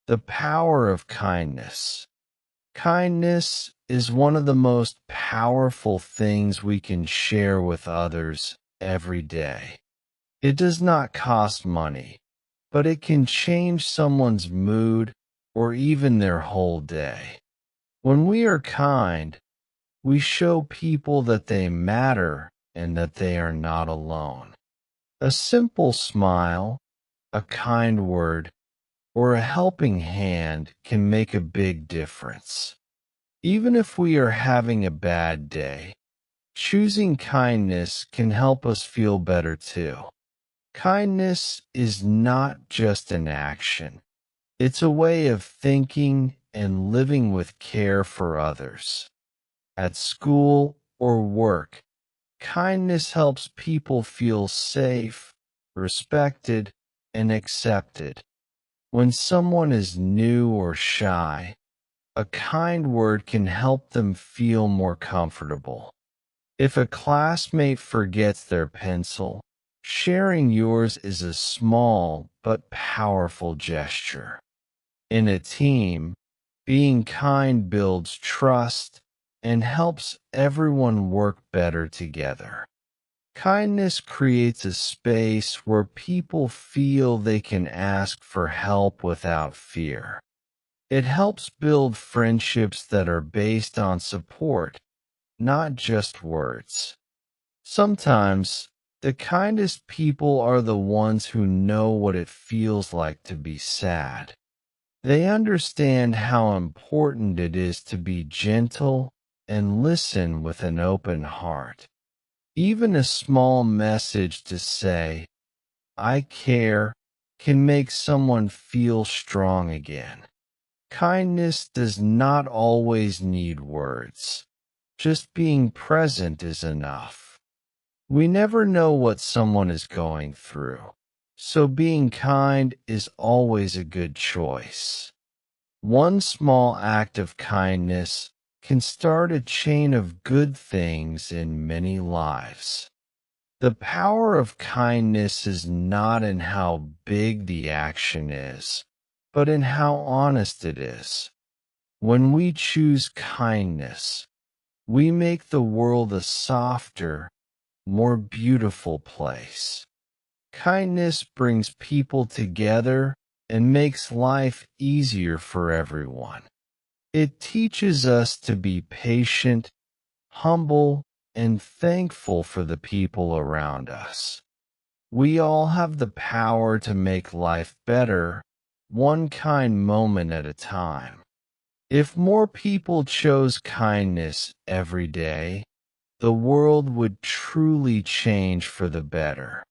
The power of kindness. Kindness is one of the most powerful things we can share with others every day. It does not cost money, but it can change someone's mood or even their whole day. When we are kind, we show people that they matter and that they are not alone. A simple smile, a kind word, or a helping hand can make a big difference. Even if we are having a bad day, choosing kindness can help us feel better too. Kindness is not just an action. It's a way of thinking and living with care for others. At school or work, kindness helps people feel safe, respected, and accepted. When someone is new or shy, a kind word can help them feel more comfortable. If a classmate forgets their pencil, sharing yours is a small but powerful gesture. In a team, being kind builds trust and helps everyone work better together. Kindness creates a space where people feel they can ask for help without fear. It helps build friendships that are based on support, not just words. Sometimes, the kindest people are the ones who know what it feels like to be sad. They understand how important it is to be gentle and listen with an open heart. Even a small message to say, "I care," can make someone feel strong again. Kindness does not always need words. Just being present is enough. We never know what someone is going through, so being kind is always a good choice. One small act of kindness can start a chain of good things in many lives. The power of kindness is not in how big the action is, but in how honest it is. When we choose kindness, we make the world a softer, more beautiful place. Kindness brings people together and makes life easier for everyone. It teaches us to be patient, humble, and thankful for the people around us. We all have the power to make life better, one kind moment at a time. If more people chose kindness every day, the world would truly change for the better.